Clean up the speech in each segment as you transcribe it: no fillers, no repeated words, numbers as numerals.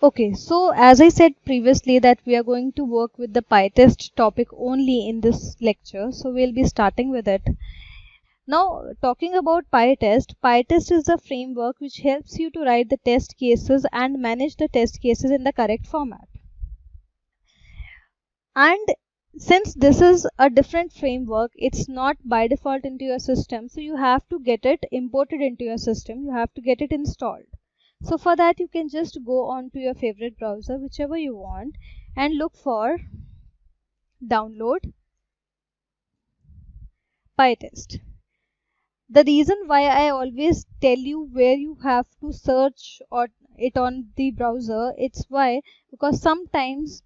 Okay, so as I said previously that we are going to work with the PyTest topic only in this lecture, so we'll be starting with it. Now, talking about PyTest, PyTest is a framework which helps you to write the test cases and manage the test cases in the correct format. And since this is a different framework, it's not by default into your system, so you have to get it imported into your system, you have to get it installed. So for that you can just go on to your favorite browser, whichever you want, and look for download PyTest. The reason why I always tell you where you have to search or it on the browser, it's why because sometimes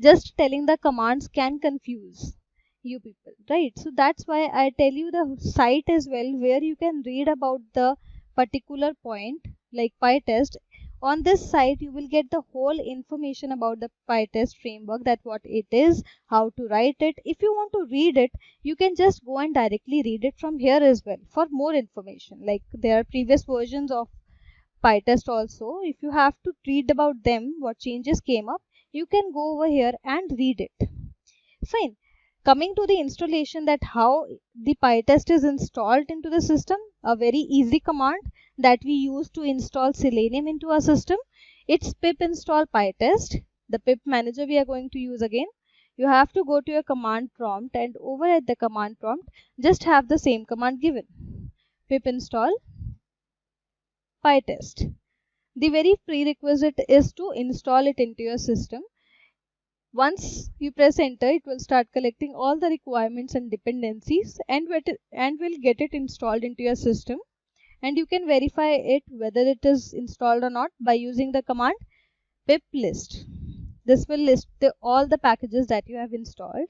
just telling the commands can confuse you people, right? So that's why I tell you the site as well where you can read about the particular point like PyTest. On this site you will get the whole information about the PyTest framework, that what it is, how to write it. If you want to read it, you can just go and directly read it from here as well for more information. Like there are previous versions of PyTest also. If you have to read about them, what changes came up, you can go over here and read it. Fine. Coming to the installation, that how the PyTest is installed into the system, a very easy command that we use to install Selenium into our system. It's pip install PyTest. The pip manager we are going to use again. You have to go to your command prompt, and over at the command prompt, just have the same command given. Pip install PyTest. The very prerequisite is to install it into your system. Once you press enter, it will start collecting all the requirements and dependencies and will get it installed into your system. And you can verify it whether it is installed or not by using the command pip list. This will list all the packages that you have installed.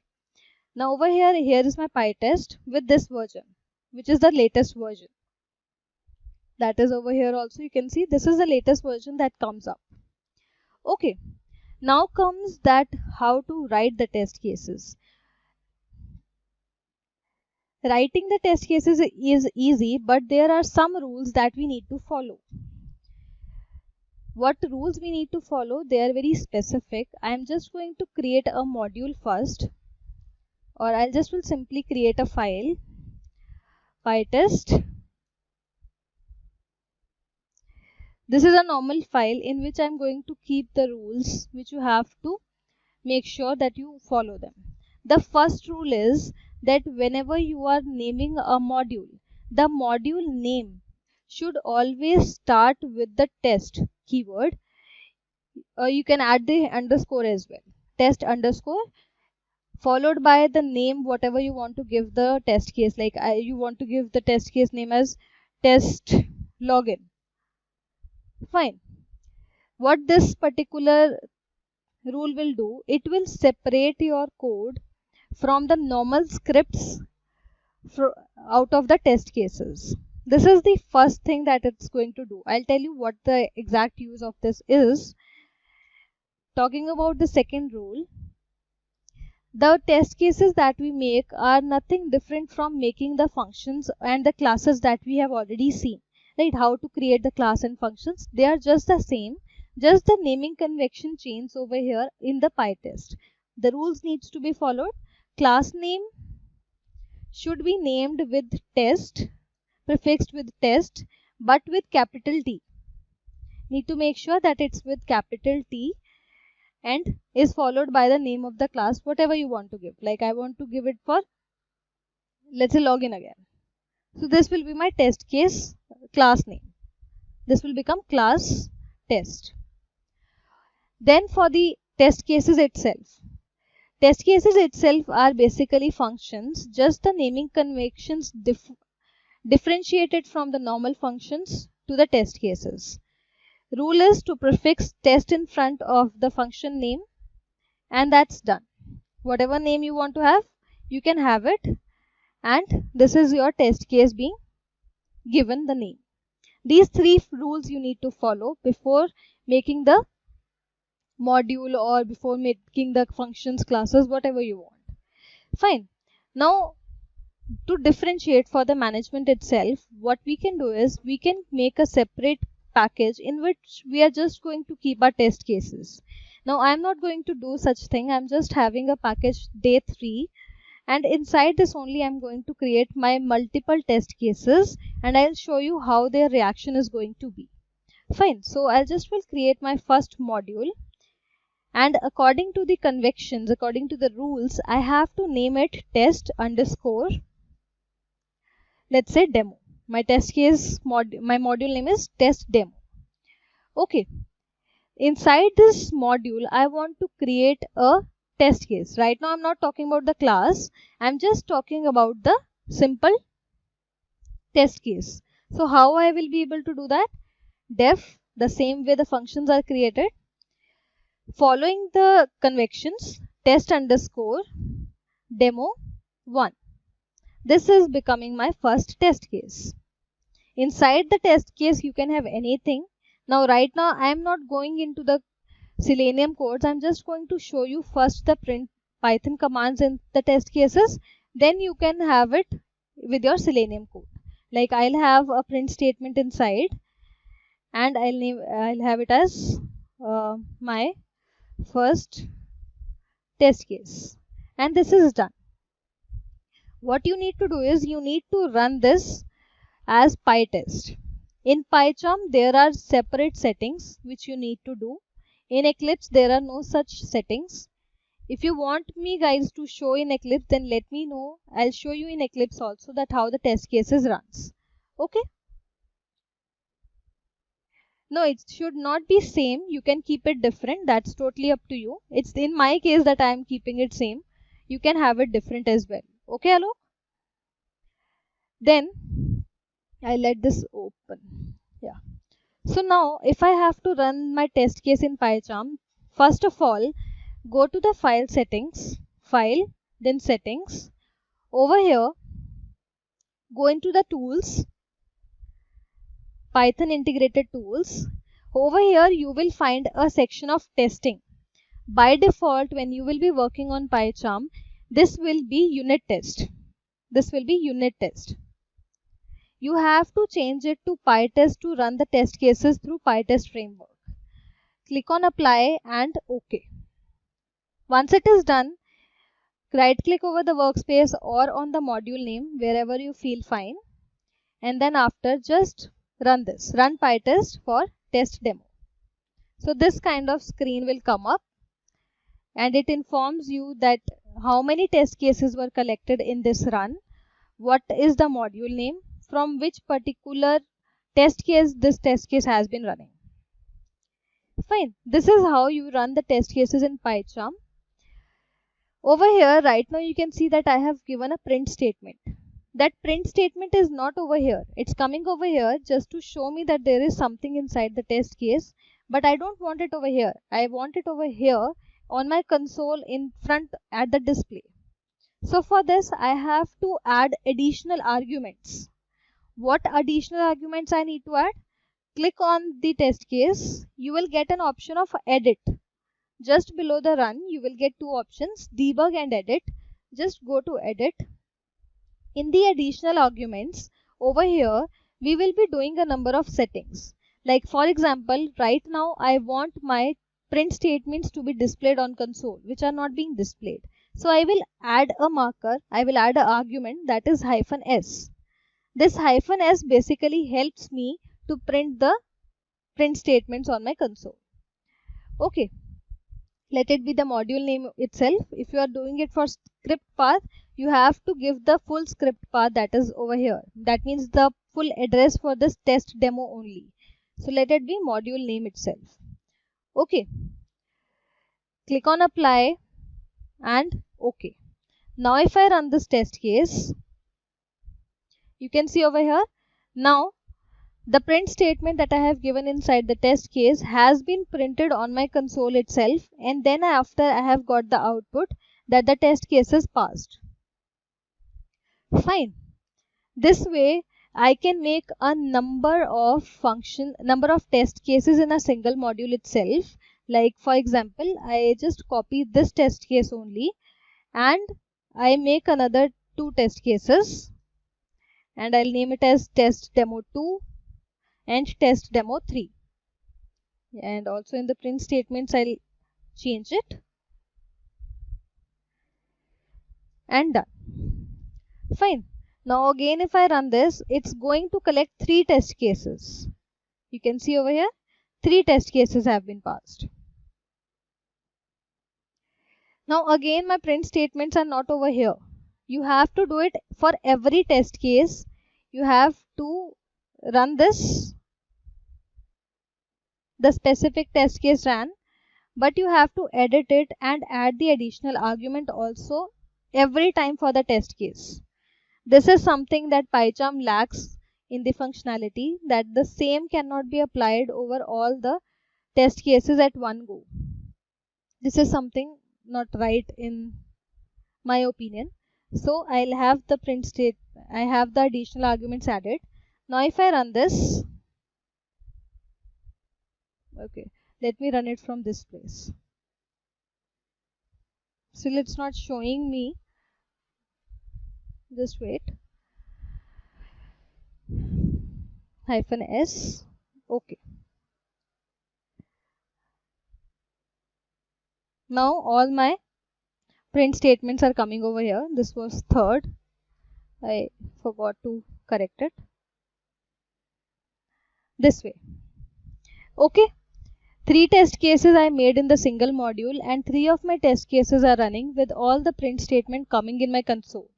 Now over here is my PyTest with this version, which is the latest version. That is over here also. You can see this is the latest version that comes up. Okay. Now comes that how to write the test cases. Writing the test cases is easy, but there are some rules that we need to follow. What rules we need to follow? They are very specific. I am just going to create a module first, or I'll just will simply create a file, PyTest. This is a normal file in which I'm going to keep the rules which you have to make sure that you follow them. The first rule is that whenever you are naming a module, the module name should always start with the test keyword. You can add the underscore as well, test underscore, followed by the name whatever you want to give the test case. Like you want to give the test case name as test login. Fine. What this particular rule will do, it will separate your code from the normal scripts out of the test cases. This is the first thing that it's going to do. I'll tell you what the exact use of this is. Talking about the second rule, the test cases that we make are nothing different from making the functions and the classes that we have already seen. Right? How to create the class and functions, they are just the same. Just the naming convention change over here in the PyTest. The rules needs to be followed. Class name should be named with test, prefixed with test, but with capital T. Need to make sure that it's with capital T and is followed by the name of the class, whatever you want to give. Like I want to give it for, let's say, login again. So this will be my test case class name. This will become class test. Then for the test cases itself. Test cases itself are basically functions, just the naming conventions differentiated from the normal functions to the test cases. Rule is to prefix test in front of the function name, and that's done. Whatever name you want to have, you can have it, and this is your test case being given the name. These three rules you need to follow before making the module or before making the functions, classes, whatever you want. Fine. Now to differentiate for the management itself, what we can do is we can make a separate package in which we are just going to keep our test cases. Now I'm not going to do such thing. I'm just having a package day 3, and inside this only I'm going to create my multiple test cases, and I'll show you how their reaction is going to be. Fine. So I'll just will create my first module, and according to the conventions, according to the rules, I have to name it test underscore, let's say demo. My test case my module name is test demo. Okay. Inside this module, I want to create a test case. Right now I'm not talking about the class. I'm just talking about the simple test case. So how I will be able to do that? Def, the same way the functions are created, following the conventions, test underscore demo 1. This is becoming my first test case. Inside the test case, you can have anything. Now, right now, I am not going into the Selenium codes. I'm just going to show you first the print Python commands in the test cases. Then you can have it with your Selenium code. Like I'll have a print statement inside, and I'll have it as my first test case, and this is done. What you need to do is you need to run this as PyTest. In PyCharm there are separate settings which you need to do. In Eclipse there are no such settings. If you want me guys to show in Eclipse, then let me know. I'll show you in Eclipse also that how the test cases runs. Okay. No, it should not be same. You can keep it different. That's totally up to you. It's in my case that I am keeping it same. You can have it different as well. Okay, Alok? Then I let this open. Yeah. So now if I have to run my test case in PyCharm, first of all, go to the file settings, file, then settings. Over here, go into the tools, Python integrated tools. Over here you will find a section of testing. By default, when you will be working on PyCharm, this will be unit test. This will be unit test. You have to change it to PyTest to run the test cases through PyTest framework. Click on apply and OK. Once it is done, right click over the workspace or on the module name wherever you feel fine, and then after just run this, run PyTest for test demo. So this kind of screen will come up, and it informs you that how many test cases were collected in this run, what is the module name, from which particular test case this test case has been running. Fine. This is how you run the test cases in PyCharm. Over here right now you can see that I have given a print statement. That print statement is not over here. It's coming over here just to show me that there is something inside the test case, but I don't want it over here. I want it over here on my console in front at the display. So for this I have to add additional arguments. What additional arguments I need to add? Click on the test case. You will get an option of edit. Just below the run, you will get two options, debug and edit. Just go to edit. In the additional arguments, over here, we will be doing a number of settings. Like for example, right now I want my print statements to be displayed on console, which are not being displayed. So I will add a marker. I will add an argument that is -s. This -s basically helps me to print the print statements on my console. Okay. Let it be the module name itself. If you are doing it for script path, you have to give the full script path that is over here. That means the full address for this test demo only. So let it be module name itself. Okay. Click on apply and OK. Now if I run this test case, you can see over here, now the print statement that I have given inside the test case has been printed on my console itself, and then after I have got the output that the test case is passed. Fine. This way I can make a number of test cases in a single module itself. Like for example, I just copy this test case only and I make another 2 test cases, and I'll name it as test demo 2, and test demo 3. And also in the print statements I'll change it, and done. Fine. Now again if I run this, it's going to collect 3 test cases. You can see over here 3 test cases have been passed. Now again my print statements are not over here. You have to do it for every test case. You have to run this, the specific test case ran, but you have to edit it and add the additional argument also every time for the test case. This is something that PyCharm lacks in the functionality, that the same cannot be applied over all the test cases at one go. This is something not right in my opinion. So I'll have the print state, I have the additional arguments added. Now if I run this, okay, let me run it from this place. Still it's not showing me. Just wait. -s. Okay. Now all my print statements are coming over here. This was third. I forgot to correct it. This way. Okay. 3 test cases I made in the single module, and 3 of my test cases are running with all the print statement coming in my console.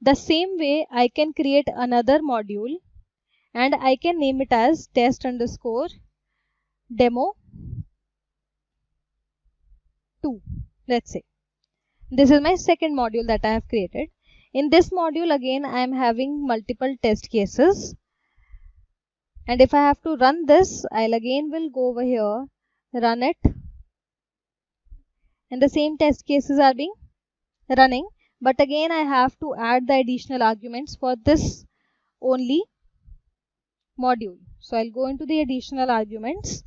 The same way I can create another module and I can name it as test underscore demo 2. Let's say this is my second module that I have created. In this module again I am having multiple test cases, and if I have to run this, I'll again will go over here, run it, and the same test cases are being running, but again I have to add the additional arguments for this only module. So I'll go into the additional arguments,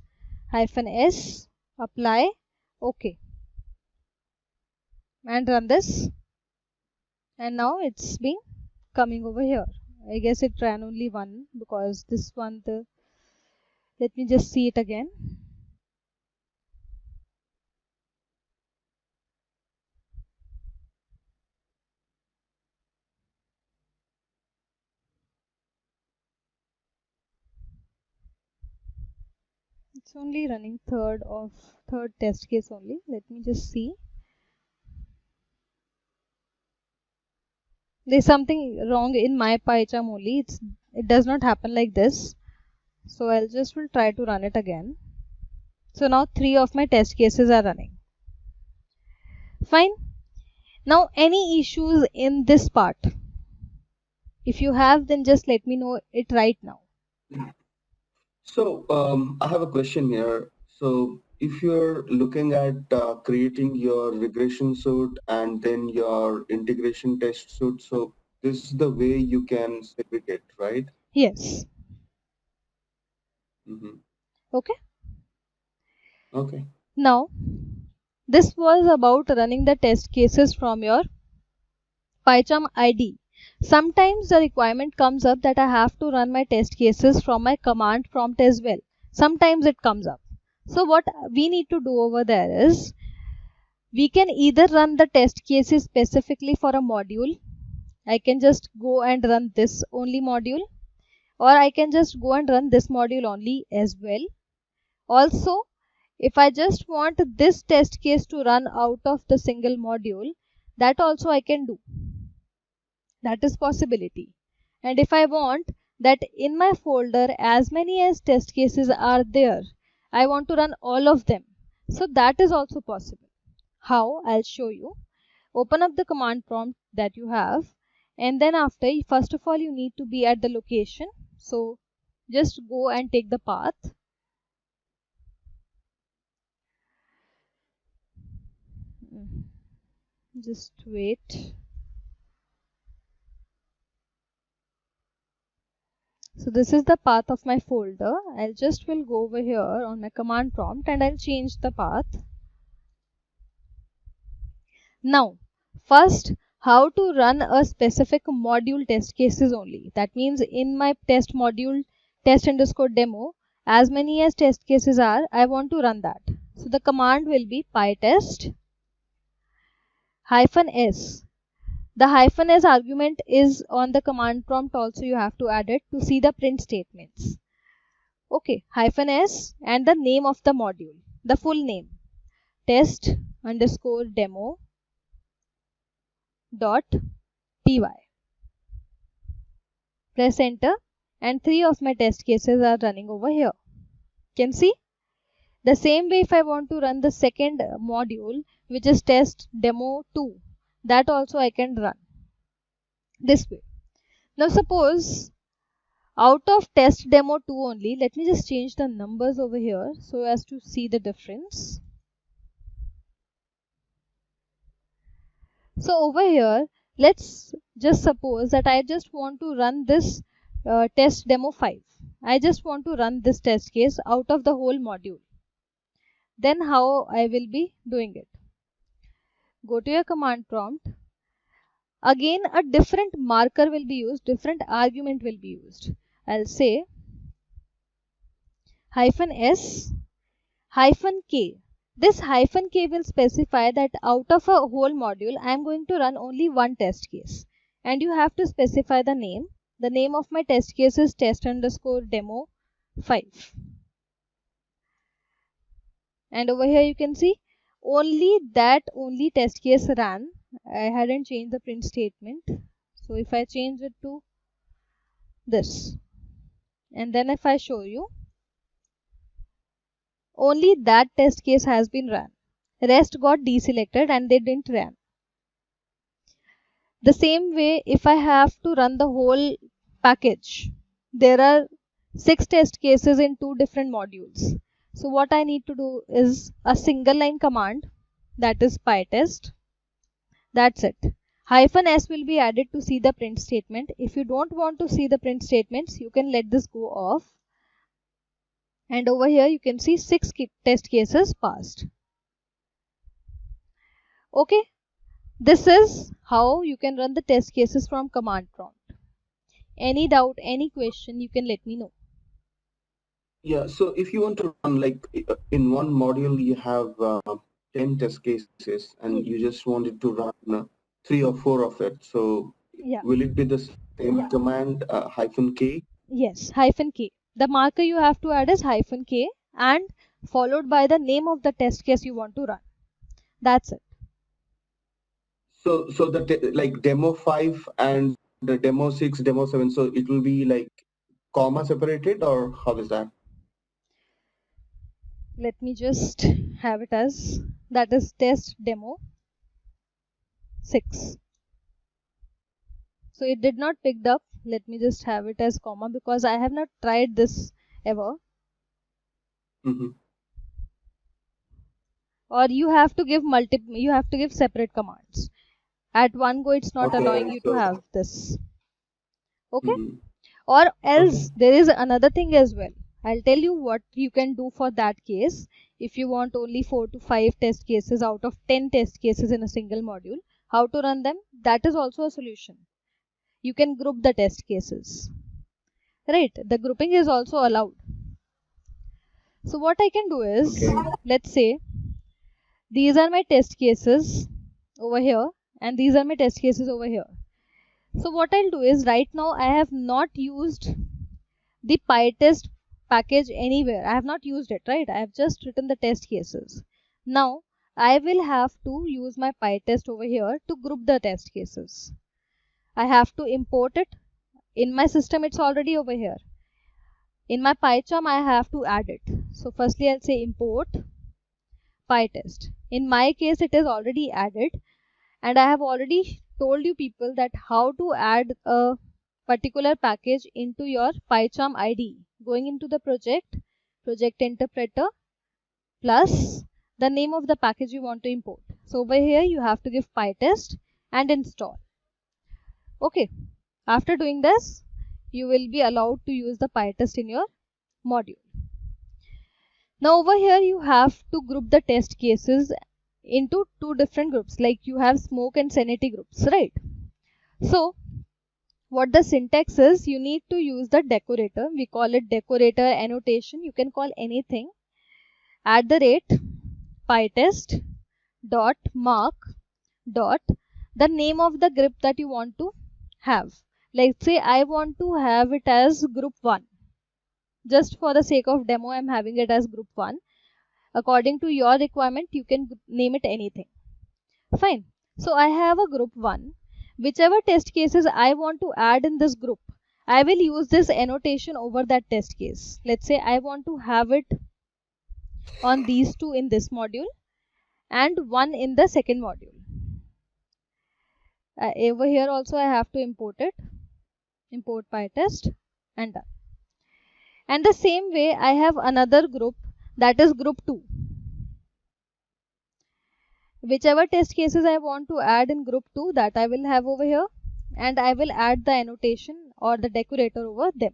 -s, apply, OK, and run this, and now it's been coming over here. I guess it ran only one, because this one, let me just see it again. It's only running third test case only. Let me just see. There's something wrong in my PyCharm only. It does not happen like this. So I'll just will try to run it again. So now 3 of my test cases are running. Fine. Now any issues in this part? If you have, then just let me know it right now. So I have a question here. So if you're looking at creating your regression suite and then your integration test suite, so this is the way you can segregate, right? Yes. Okay. Okay. Now, this was about running the test cases from your PyCharm ID. Sometimes the requirement comes up that I have to run my test cases from my command prompt as well. Sometimes it comes up. So what we need to do over there is, we can either run the test cases specifically for a module. I can just go and run this only module, or I can just go and run this module only as well. Also, if I just want this test case to run out of the single module, that also I can do. That is possibility. And if I want that in my folder as many as test cases are there, I want to run all of them. So that is also possible. How? I'll show you. Open up the command prompt that you have, and then after, first of all, you need to be at the location. So just go and take the path. Just wait. So this is the path of my folder. I'll just will go over here on my command prompt and I'll change the path. Now, first, how to run a specific module test cases only. That means in my test module test underscore demo, as many as test cases are, I want to run that. So the command will be pytest -s. The -s argument is on the command prompt also, you have to add it to see the print statements. Okay, -s and the name of the module, the full name, test underscore demo dot py. Press enter and 3 of my test cases are running over here. Can see? The same way if I want to run the second module, which is test demo 2, that also I can run this way. Now suppose out of test demo 2 only, let me just change the numbers over here so as to see the difference. So over here, let's just suppose that I just want to run this test demo 5. I just want to run this test case out of the whole module. Then how I will be doing it? Go to your command prompt. Again, a different marker will be used, different argument will be used. I'll say -s -k. This -k will specify that out of a whole module, I am going to run only one test case. And you have to specify the name. The name of my test case is test underscore demo 5. And over here you can see only test case ran. I hadn't changed the print statement. So if I change it to this, and then if I show you, only that test case has been run. Rest got deselected and they didn't run. The same way, if I have to run the whole package, there are 6 test cases in 2 different modules. So what I need to do is a single line command, that is pytest. That's it. -s will be added to see the print statement. If you don't want to see the print statements, you can let this go off. And over here you can see 6 test cases passed. Okay, this is how you can run the test cases from command prompt. Any doubt, any question, you can let me know. Yeah, so if you want to run, like in one module you have 10 test cases and you just wanted to run 3 or 4 of it, so yeah, will it be the same command -k? Yes, -k. The marker you have to add is -k and followed by the name of the test case you want to run. That's it. So the like demo 5 and the demo 6, demo 7, so it will be like comma separated, or how is that? Let me just have it as, that is test demo 6. So it did not picked up. Let me just have it as comma because I have not tried this ever. Or you have to give separate commands. At one go it's not allowing you to have this. Okay? Or else there is another thing as well. I'll tell you what you can do for that case. If you want only 4 to 5 test cases out of 10 test cases in a single module, how to run them? That is also a solution. You can group the test cases. Right? The grouping is also allowed. So what I can do is, let's say these are my test cases over here and these are my test cases over here. So what I'll do is, right now I have not used the pytest package anywhere. I have not used it, right? I have just written the test cases. Now I will have to use my pytest over here to group the test cases. I have to import it. In my system it's already over here. In my PyCharm I have to add it. So firstly I'll say import pytest. In my case it is already added, and I have already told you people that how to add a particular package into your PyCharm IDE. Going into the project interpreter plus the name of the package you want to import. So over here you have to give pytest and install. Okay, after doing this you will be allowed to use the pytest in your module. Now over here you have to group the test cases into 2 different groups, like you have smoke and sanity groups, right? So what the syntax is, you need to use the decorator. We call it decorator, annotation, you can call anything. @ pytest dot mark dot the name of the group that you want to have. Let's say I want to have it as group 1. Just for the sake of demo, I'm having it as group 1. According to your requirement, you can name it anything. Fine. So I have a group 1. Whichever test cases I want to add in this group, I will use this annotation over that test case. Let's say I want to have it on these 2 in this module and 1 in the second module. Over here also I have to import it. Import pytest and done. And the same way I have another group, that is group 2. Whichever test cases I want to add in group 2, that I will have over here, and I will add the annotation or the decorator over them.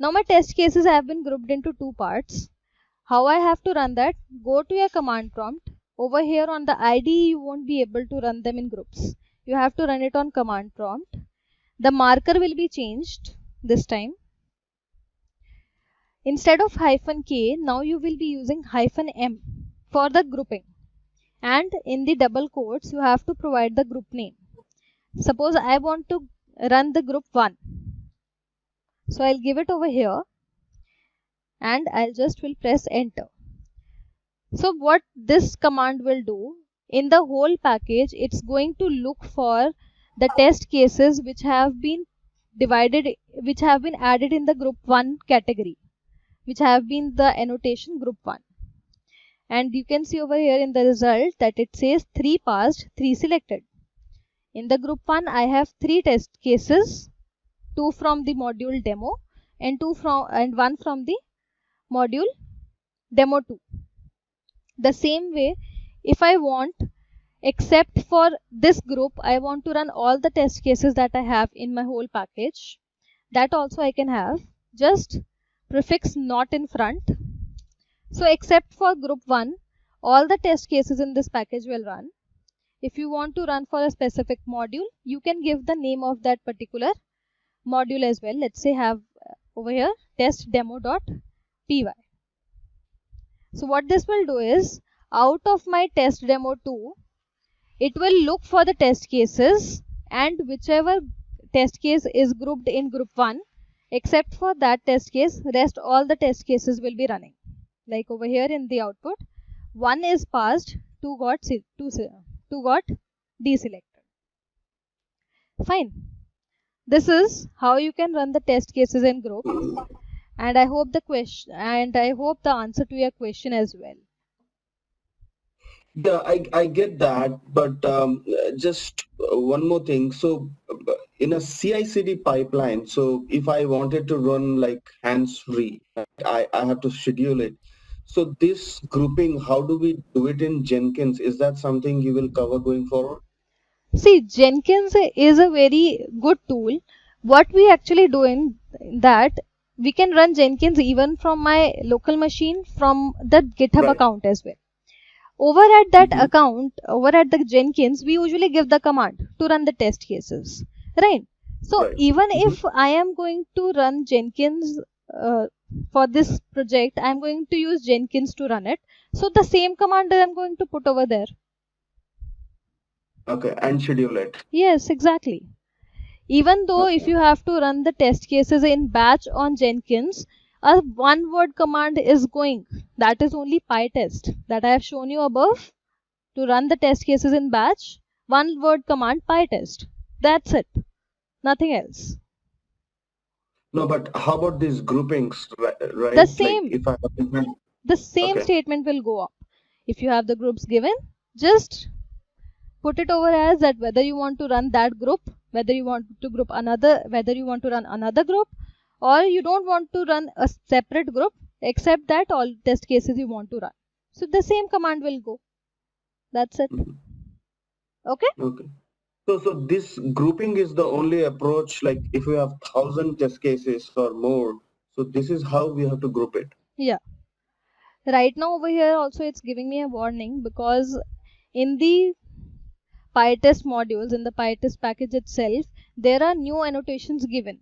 Now my test cases have been grouped into 2 parts. How I have to run that? Go to your command prompt. Over here on the IDE, you won't be able to run them in groups. You have to run it on command prompt. The marker will be changed this time. Instead of -k, now you will be using -m for the grouping. And in the double quotes, you have to provide the group name. Suppose I want to run the group 1. So I'll give it over here and I'll just will press enter. So what this command will do, in the whole package, it's going to look for the test cases which have been added in the group 1 category, which have been the annotation group 1. And you can see over here in the result that it says 3 passed, 3 selected. In the group 1, I have 3 test cases, 2 from the module demo and 1 from the module demo 2. The same way, if I want, except for this group, I want to run all the test cases that I have in my whole package, that also I can have, just prefix not in front. So except for group 1, all the test cases in this package will run. If you want to run for a specific module, you can give the name of that particular module as well. Let's say have over here test demo.py. So what this will do is, out of my test demo 2, it will look for the test cases, and whichever test case is grouped in group 1, except for that test case, rest all the test cases will be running. Like over here in the output, 1 is passed, 2 got deselected. Fine. This is how you can run the test cases in group. And I hope the answer to your question as well. Yeah, I get that, but just one more thing. So in a CI/CD pipeline, so if I wanted to run like hands-free, I have to schedule it. So this grouping, how do we do it in Jenkins? Is that something you will cover going forward? See, Jenkins is a very good tool. What we actually do in that, we can run Jenkins even from my local machine, from the GitHub Right. account as well. Over at that account, over at the Jenkins, we usually give the command to run the test cases, right? So Right. even if I am going to run Jenkins for this project, I am going to use Jenkins to run it. So the same command that I'm going to put over there. Okay, and schedule it. Yes, exactly. Even though if you have to run the test cases in batch on Jenkins, a one-word command is going. That is only pytest that I have shown you above. To run the test cases in batch, one-word command pytest. That's it. Nothing else. No, but how about these groupings, right? The same. Like if I have The same Okay. statement will go up. If you have the groups given, just put it over as that whether you want to run that group, whether you want to run another group, or you don't want to run a separate group, except that all test cases you want to run. So the same command will go. That's it. Mhm. Okay? Okay. So this grouping is the only approach, like if we have 1,000 test cases or more, so this is how we have to group it. Yeah. Right now over here also it's giving me a warning, because in the PyTest modules, in the PyTest package itself, there are new annotations given,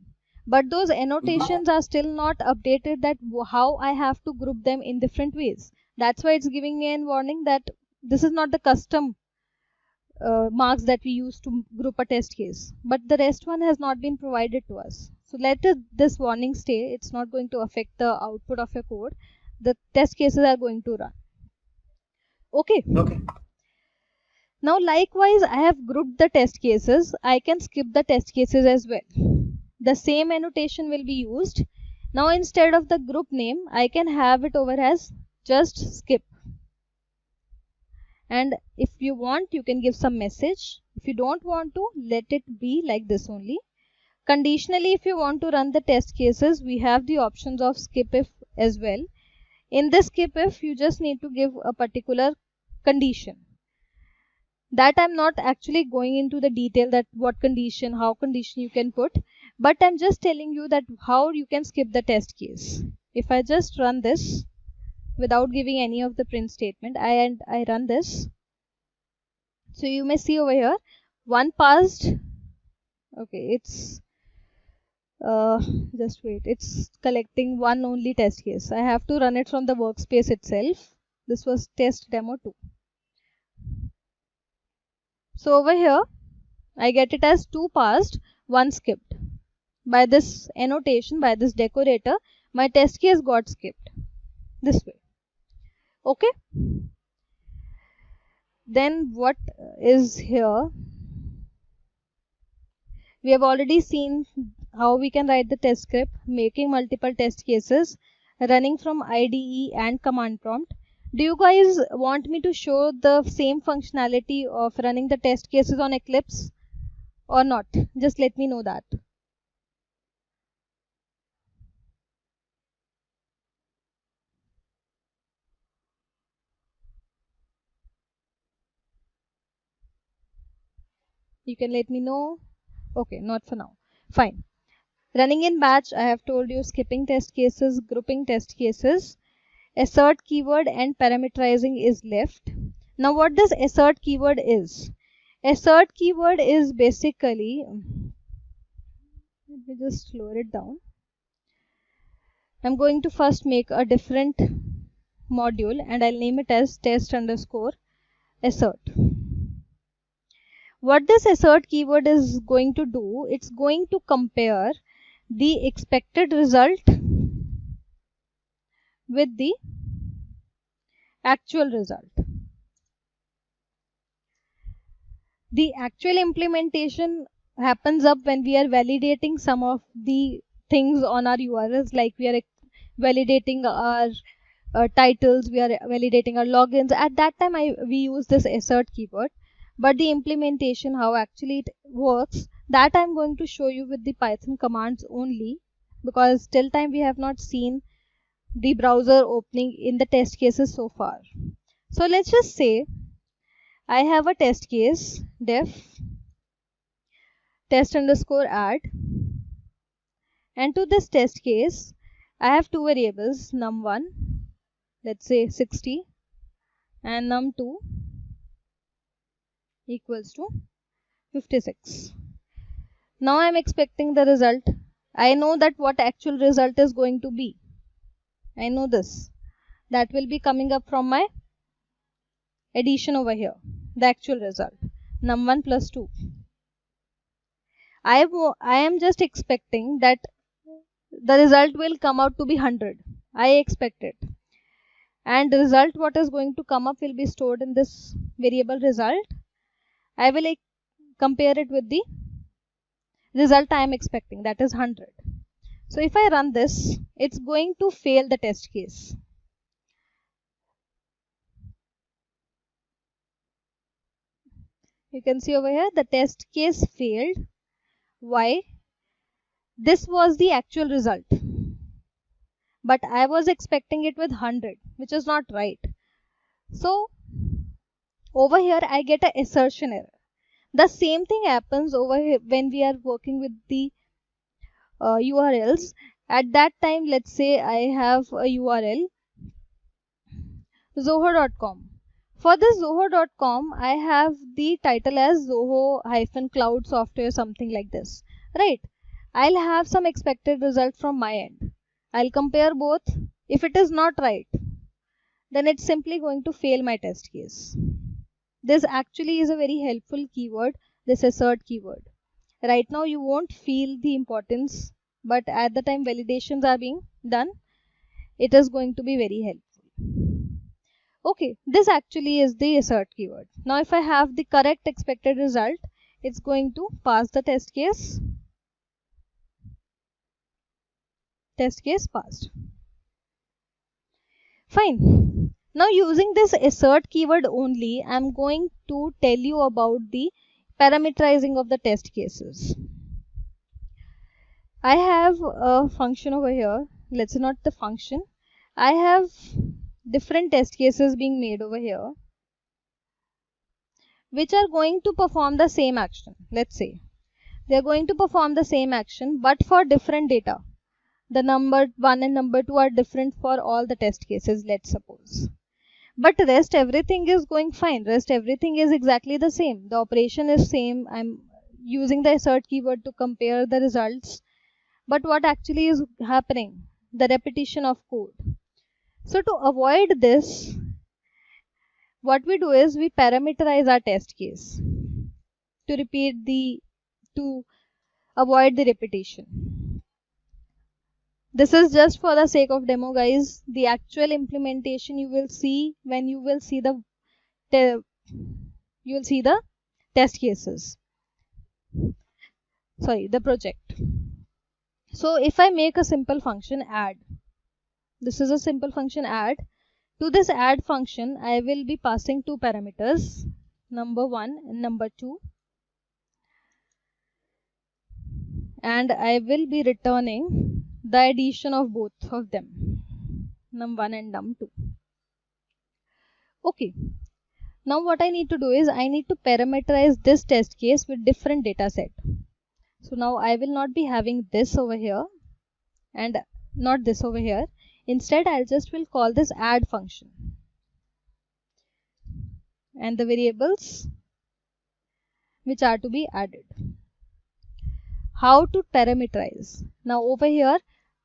but those annotations are still not updated, that how I have to group them in different ways. That's why it's giving me a warning that this is not the custom marks that we use to group a test case, but the rest one has not been provided to us. So let this warning stay. It's not going to affect the output of your code. The test cases are going to run. Okay. Now likewise, I have grouped the test cases. I can skip the test cases as well. The same annotation will be used. Now instead of the group name, I can have it over as just skip. And if you want, you can give some message. If you don't want to, let it be like this only. Conditionally, if you want to run the test cases, we have the options of skip if as well. In this skip if, you just need to give a particular condition. That I'm not actually going into the detail that what condition, how condition you can put, but I'm just telling you that how you can skip the test case. If I just run this without giving any of the print statement, I run this. So you may see over here, one passed. Okay, it's just wait, it's collecting one only test case. I have to run it from the workspace itself. This was test demo 2. So over here, I get it as 2 passed, 1 skipped. By this annotation, by this decorator, my test case got skipped. This way. Okay. Then what is here? We have already seen how we can write the test script, making multiple test cases, running from IDE and command prompt. Do you guys want me to show the same functionality of running the test cases on Eclipse or not? Just let me know that. You can let me know. Okay, not for now. Fine. Running in batch, I have told you skipping test cases, grouping test cases. Assert keyword and parameterizing is left. Now what this assert keyword is? Assert keyword is basically, let me just lower it down. I'm going to first make a different module and I'll name it as test underscore assert. What this assert keyword is going to do, it's going to compare the expected result with the actual result. The actual implementation happens up when we are validating some of the things on our URLs, like we are validating our titles, we are validating our logins. At that time we use this assert keyword, but the implementation, how actually it works, that I'm going to show you with the Python commands only, because till time we have not seen the browser opening in the test cases so far. So let's just say I have a test case def test underscore add, and to this test case I have two variables, num1, let's say 60, and num2 equals to 56. Now I'm expecting the result. I know that what actual result is going to be. I know this. That will be coming up from my addition over here. The actual result. Num1 plus 2. I am just expecting that the result will come out to be 100. I expect it. And the result what is going to come up will be stored in this variable result. I will compare it with the result I am expecting, that is 100. So if I run this, it's going to fail the test case. You can see over here the test case failed. Why? This was the actual result, but I was expecting it with 100, which is not right. So over here I get an assertion error. The same thing happens over here when we are working with the URLs. At that time, let's say I have a URL zoho.com. For this zoho.com, I have the title as zoho-cloud software, something like this, right? I'll have some expected result from my end. I'll compare both. If it is not right, then it's simply going to fail my test case. This actually is a very helpful keyword, this assert keyword. Right now you won't feel the importance, but at the time validations are being done, it is going to be very helpful. Okay, this actually is the assert keyword. Now if I have the correct expected result, it's going to pass the test case. Test case passed. Fine. Now using this assert keyword only, I'm going to tell you about the parameterizing of the test cases. I have a function over here. Let's say not the function. I have different test cases being made over here, which are going to perform the same action. Let's say they're going to perform the same action, but for different data. The number 1 and number 2 are different for all the test cases, let's suppose. But rest everything is going fine. Rest everything is exactly the same. The operation is same. I'm using the assert keyword to compare the results. But what actually is happening? The repetition of code. So to avoid this, what we do is we parameterize our test case to avoid the repetition. This is just for the sake of demo, guys. The actual implementation you will see when you will see the test cases. Sorry, the project. So if I make a simple function add, this is a simple function add. To this add function, I will be passing two parameters, number 1 and number 2, and I will be returning the addition of both of them, num1 and num2. Okay, now what I need to do is I need to parameterize this test case with different data set. So now I will not be having this over here and not this over here. Instead, I just will call this add function and the variables which are to be added. How to parameterize? Now over here,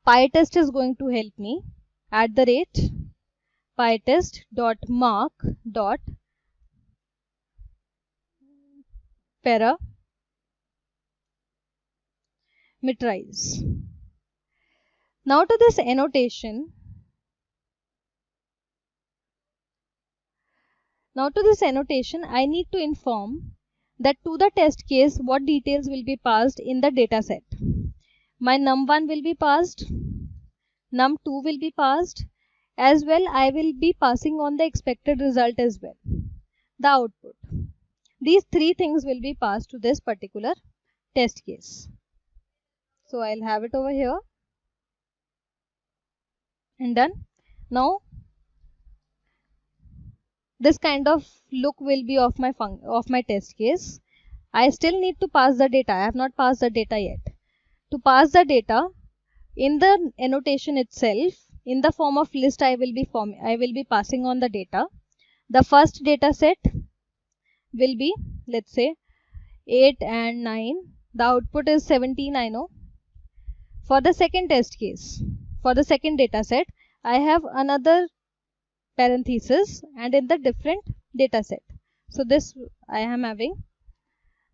PyTest is going to help me at the rate pytest.mark.parameterize. Now to this annotation, I need to inform that to the test case what details will be passed in the data set. My num1 will be passed, num2 will be passed, as well I will be passing on the expected result as well, the output. These three things will be passed to this particular test case. So I'll have it over here and done. Now this kind of look will be of my test case. I still need to pass the data. I have not passed the data yet. To pass the data in the annotation itself, in the form of list, I will be passing on the data. The first data set will be, let's say, 8 and 9. The output is 17, I know. For the second test case, for the second data set, I have another parenthesis and in the different data set. So this I am having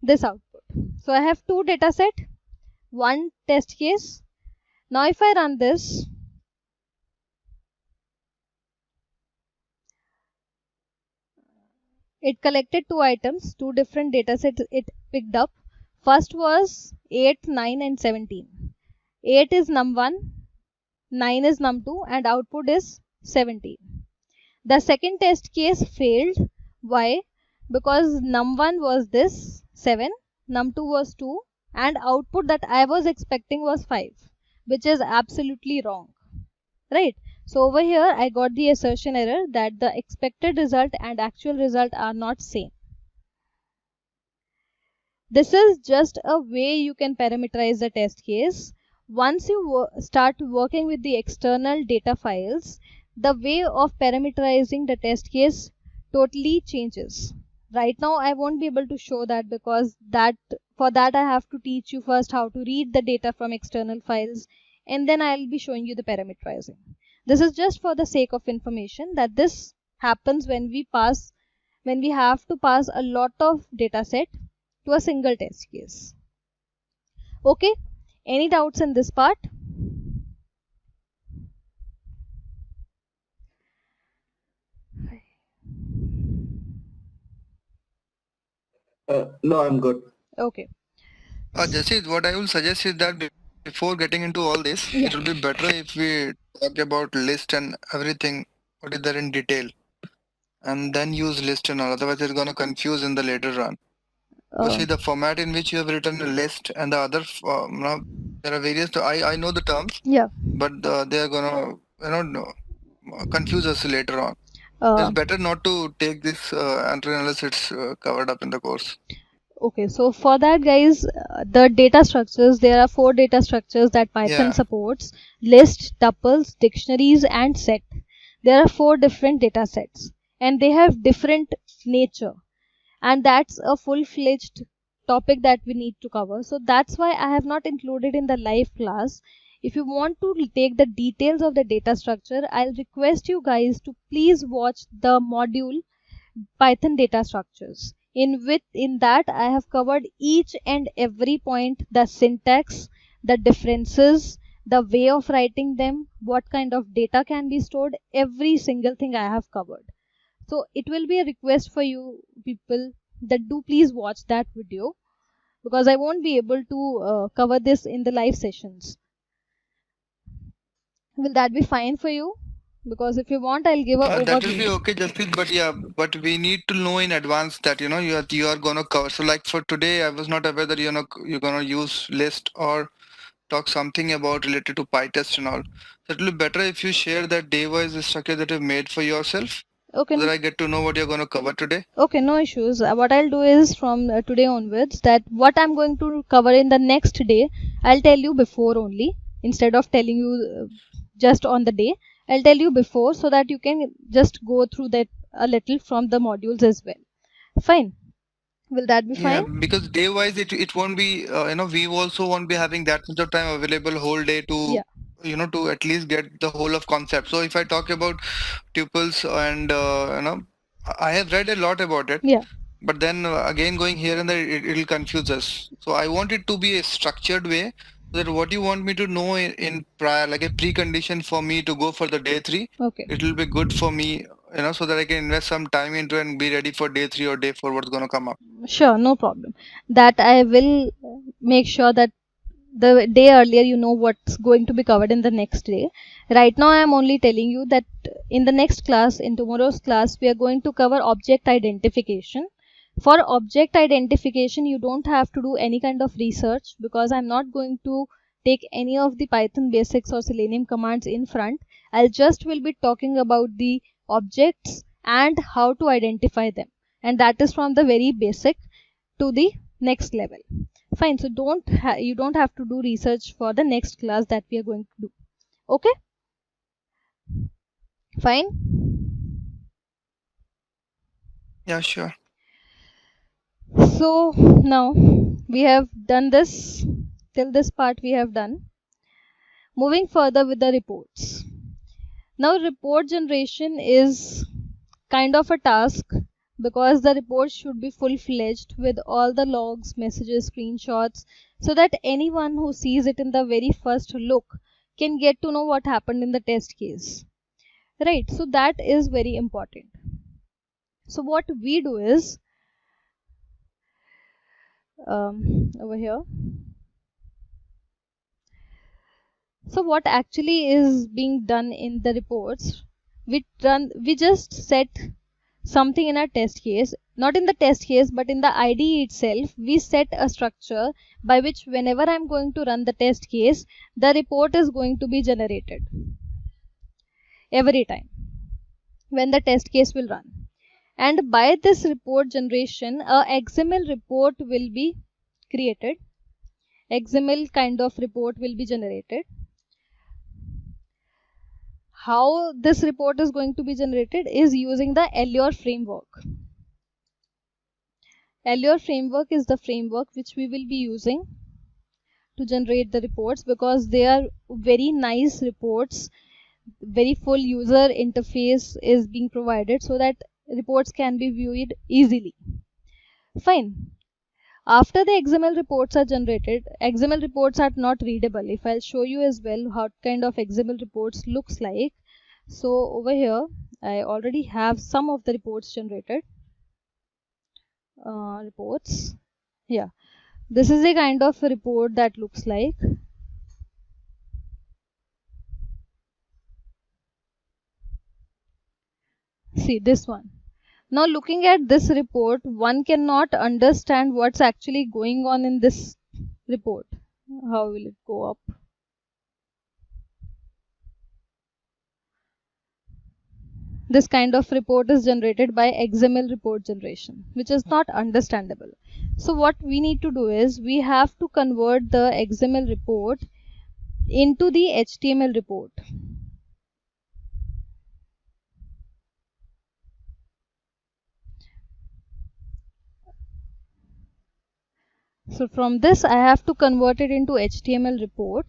this output. So I have two data set, one test case. Now if I run this, it collected two items, two different data sets it picked up. First was 8, 9 and 17. 8 is num1, 9 is num2 and output is 17. The second test case failed. Why? Because num1 was this 7, num2 was 2 and output that I was expecting was 5, which is absolutely wrong, right? So over here I got the assertion error that the expected result and actual result are not same. This is just a way you can parameterize the test case. Once you start working with the external data files, the way of parameterizing the test case totally changes. Right now I won't be able to show that, because for that I have to teach you first how to read the data from external files, and then I'll be showing you the parameterizing. This is just for the sake of information that this happens when we have to pass a lot of data set to a single test case. Okay, any doubts in this part? No, I'm good. Okay. Jasid, what I will suggest is that before getting into all this, Yeah. it will be better if we talk about list and everything, what is there in detail, and then use list and all. Otherwise, it's going to confuse in the later run. See, the format in which you have written a list and the other, there are various. I know the terms, Yeah. but they are going to confuse us later on. Uh, It's better not to take this unless it's covered up in the course. Okay, so for that, guys, the data structures, there are 4 data structures that Python Yeah. supports: list, tuples, dictionaries, and set. There are 4 different data sets, and they have different nature, and that's a full-fledged topic that we need to cover. So that's why I have not included in the live class. If you want to take the details of the data structure, I'll request you guys to please watch the module Python data structures. In that I have covered each and every point: the syntax, the differences, the way of writing them, what kind of data can be stored, every single thing I have covered. So it will be a request for you people that do please watch that video, because I won't be able to cover this in the live sessions. Will that be fine for you? Because if you want, I'll give a That will be overview. okay, Jasprit, but we need to know in advance that you are gonna cover. So like for today, I was not aware that you're gonna use list or talk something about related to PyTest and all. So it will be better if you share that day-wise structure that you've made for yourself, Okay. so that I get to know what you're gonna cover today. Okay, no issues. What I'll do is from today onwards, that what I'm going to cover in the next day, I'll tell you before only, instead of telling you just on the day. I'll tell you before, so that you can just go through that a little from the modules as well. Fine. Will that be Yeah, fine? because day-wise it won't be we also won't be having that much of time available whole day to to at least get the whole of concept. So if I talk about tuples and I have read a lot about it. Yeah. But then again, going here and there, it'll confuse us. So I want it to be a structured way, so that what you want me to know in prior, like a precondition for me to go for the day 3, Okay. it will be good for me, so that I can invest some time into and be ready for day 3 or day 4, what's going to come up. Sure, no problem. That I will make sure that the day earlier you know what's going to be covered in the next day. Right now I am only telling you that in the next class, in tomorrow's class, we are going to cover object identification. For object identification, you don't have to do any kind of research, because I'm not going to take any of the Python basics or Selenium commands in front. I'll just will be talking about the objects and how to identify them, and that is from the very basic to the next level. Fine. So you don't have to do research for the next class that we are going to do. Okay, fine. Yeah, sure. So now we have done this. Till this part we have done. Moving further with the reports. Now report generation is kind of a task, because the report should be full-fledged with all the logs, messages, screenshots, so that anyone who sees it in the very first look can get to know what happened in the test case. Right, so that is very important. So what we do is, over here, so what actually is being done in the reports, we just set something in our test case, not in the test case but in the IDE itself. We set a structure by which whenever I'm going to run the test case, the report is going to be generated every time when the test case will run. And by this report generation, a XML report will be created. XML kind of report will be generated. how this report is going to be generated is using the Allure framework. Allure framework is the framework which we will be using to generate the reports, because they are very nice reports. Very full user interface is being provided so that reports can be viewed easily. Fine. After the XML reports are generated, XML reports are not readable. If I'll show you as well how kind of XML reports looks like. So over here, I already have some of the reports generated. Reports. Yeah. This is a kind of a report that looks like. See this one. Now looking at this report, one cannot understand what's actually going on in this report. How will it go up? This kind of report is generated by XML report generation, which is not understandable. So what we need to do is we have to convert the XML report into the HTML report. So from this I have to convert it into HTML report.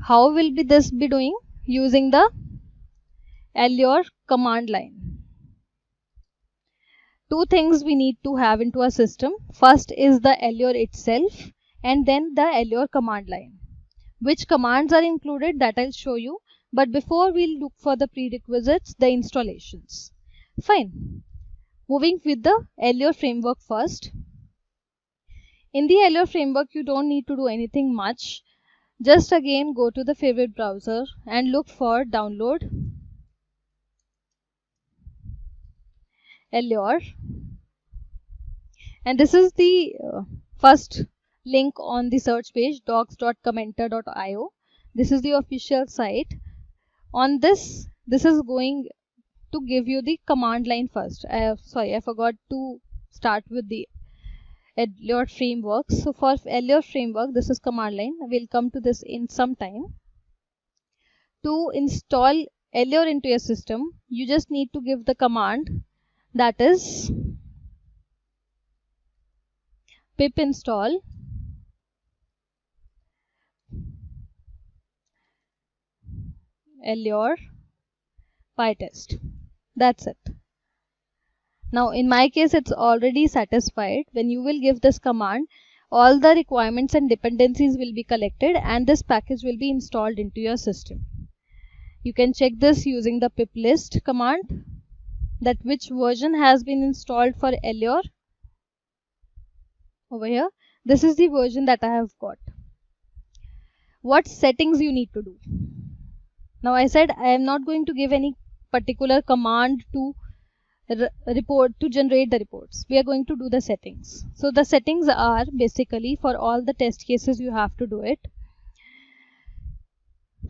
How will this be doing? Using the Allure command line. Two things we need to have into our system. First is the Allure itself, and then the Allure command line. Which commands are included, that I'll show you. But before we'll look for the prerequisites, the installations. Fine. Moving with the Allure framework first. In the Allure framework, you don't need to do anything much. Just again go to the favorite browser and look for download Allure. And this is the first link on the search page, docs.commenter.io. This is the official site. On this is going to give you the command line first. Sorry, I forgot to start with the Allure framework. So for Allure framework, this is command line. We'll come to this in some time. To install Allure into your system, you just need to give the command, that is pip install Allure PyTest. That's it. Now in my case it's already satisfied. When you will give this command, all the requirements and dependencies will be collected and this package will be installed into your system. You can check this using the pip list command, that which version has been installed for Allure. Over here, this is the version that I have got. What settings you need to do? Now I said I am not going to give any particular command to report to generate the reports. We are going to do the settings. So the settings are basically for all the test cases you have to do it.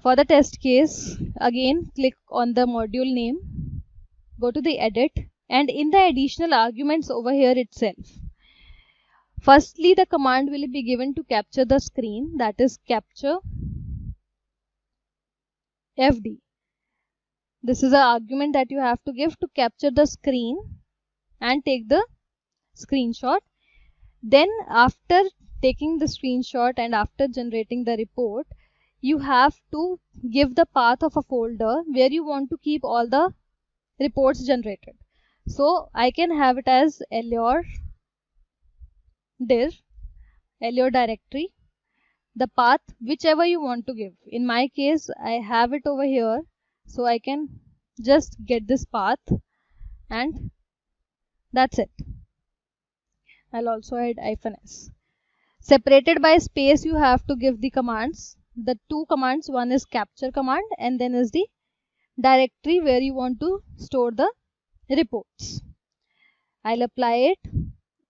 For the test case, again click on the module name, go to the edit, and in the additional arguments over here itself, firstly the command will be given to capture the screen, that is capture FD. This is an argument that you have to give to capture the screen and take the screenshot. Then after taking the screenshot and after generating the report, you have to give the path of a folder where you want to keep all the reports generated. So I can have it as Allure dir, Allure directory, the path whichever you want to give. In my case I have it over here, so I can just get this path and that's it. I'll also add -s. Separated by space you have to give the commands. The two commands, one is capture command and then is the directory where you want to store the reports. I'll apply it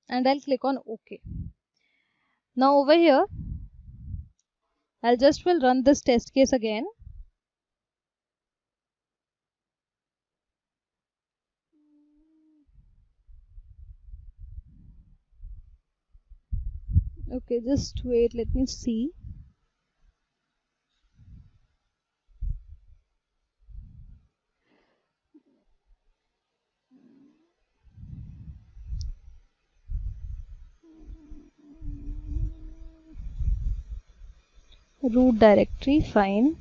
and I'll click on OK. Now over here, I'll just will run this test case again. Okay, just wait, let me see. root directory, fine.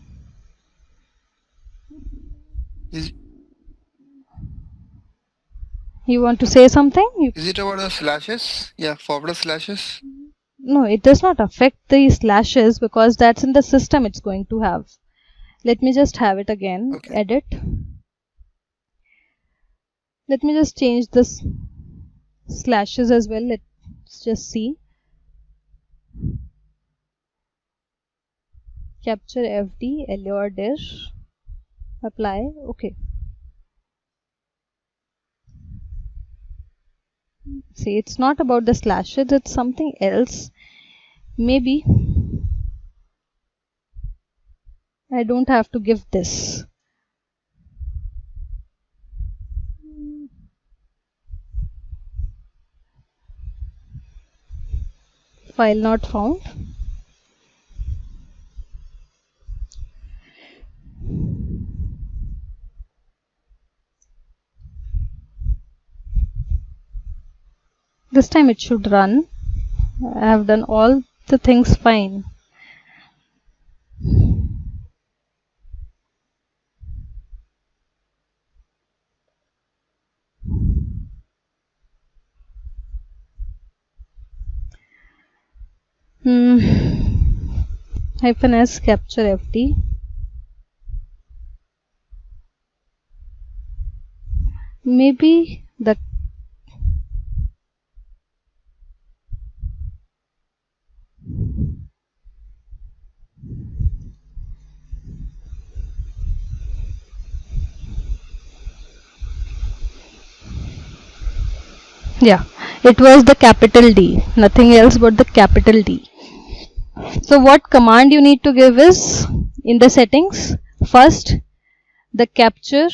You want to say something? Is it about the slashes? Yeah, forward slashes. No, it does not affect the slashes because that's in the system it's going to have. Let me just have it again. Okay. Edit. Let me just change this slashes as well. Let's just see. Capture FD, Allure dish, apply, okay. See, it's not about the slashes, it's something else. Maybe I don't have to give this. File not found. This time it should run. I have done all the things fine. -s capture FD. Maybe the yeah, it was the capital D, nothing else but the capital D. So what command you need to give is in the settings, first the capture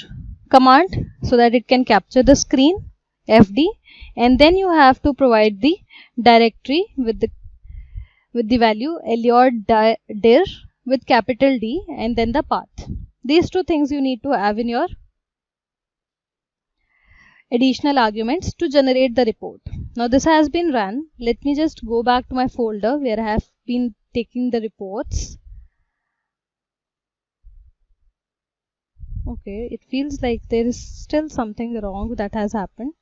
command so that it can capture the screen, FD, and then you have to provide the directory with the value allure dir with capital D and then the path. These two things you need to have in your additional arguments to generate the report. Now this has been run. Let me just go back to my folder where I have been taking the reports. Okay, it feels like there is still something wrong that has happened.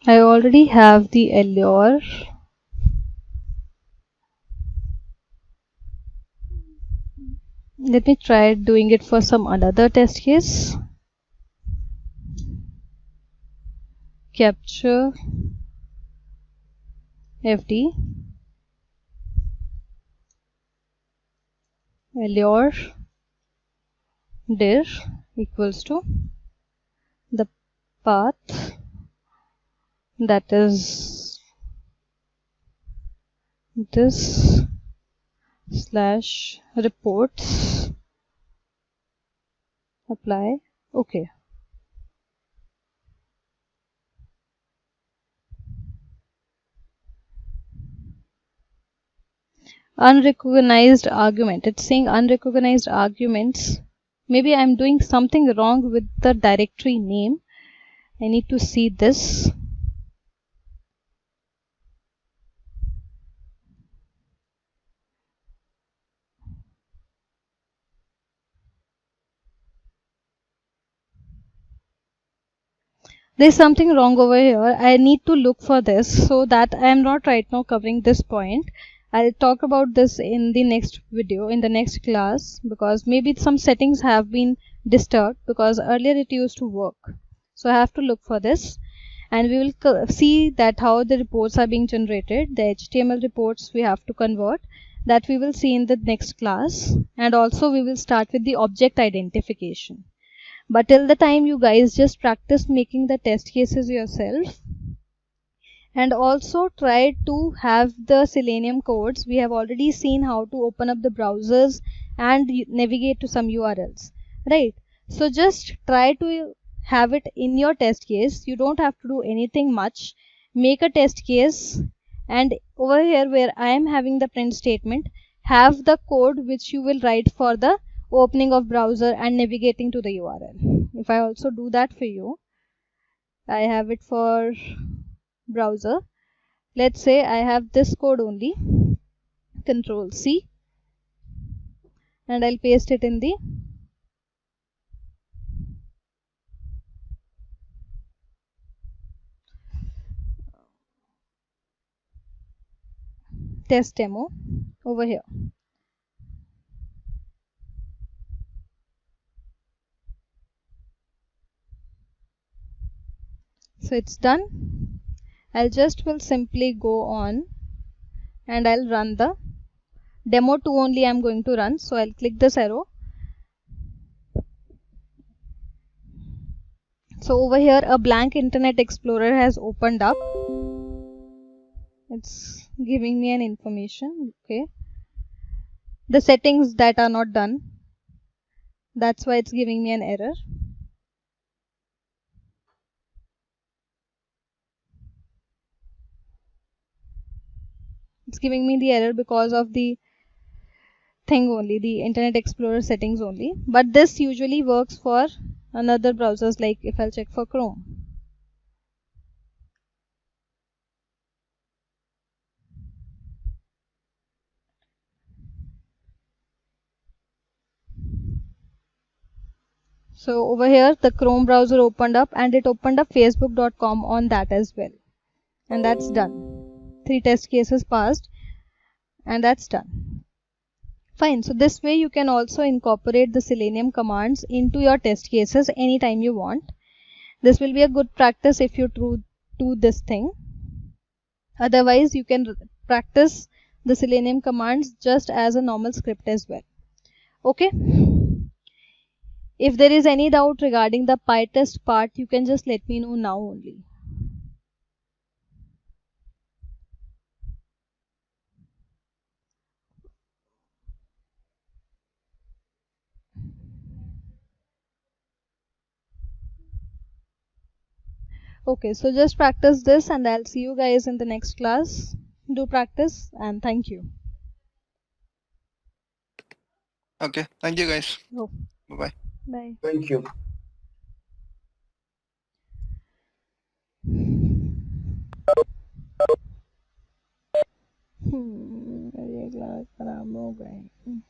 I already have the allure. Let me try doing it for some another test case. Capture FD, allure dir equals to the path, that is this / reports, apply, okay. Unrecognized argument, it's saying unrecognized arguments. Maybe I'm doing something wrong with the directory name. I need to see this. There's something wrong over here. I need to look for this, so that I am not right now covering this point. I'll talk about this in the next video, in the next class, because maybe some settings have been disturbed because earlier it used to work. So I have to look for this, and we will see that how the reports are being generated. The HTML reports we have to convert, that we will see in the next class, and also we will start with the object identification. But till the time, you guys just practice making the test cases yourself, and also try to have the Selenium codes. We have already seen how to open up the browsers and navigate to some URLs, right? So just try to have it in your test case. You don't have to do anything much. Make a test case, and over here where I am having the print statement, have the code which you will write for the opening of browser and navigating to the URL. If I also do that for you, I have it for browser. Let's say I have this code only, Control C, and I'll paste it in the test demo over here. So it's done. I'll just will simply go on and I'll run the demo 2 only I'm going to run. So I'll click this arrow. So over here a blank Internet Explorer has opened up. It's giving me an information. Okay. The settings that are not done. That's why it's giving me an error. It's giving me the error because of the thing only, the Internet Explorer settings only. But this usually works for another browsers, like if I'll check for Chrome. So over here the Chrome browser opened up and it opened up facebook.com on that as well. And that's done. 3 test cases passed and that's done. Fine. So this way you can also incorporate the Selenium commands into your test cases anytime you want. This will be a good practice if you do this thing. Otherwise you can practice the Selenium commands just as a normal script as well. Okay. If there is any doubt regarding the PyTest part, you can just let me know now only. Okay, so just practice this and I'll see you guys in the next class. Do practice and thank you. Okay, thank you guys. Oh, Bye-bye. bye. Thank you. मेरी class खराब हो गई.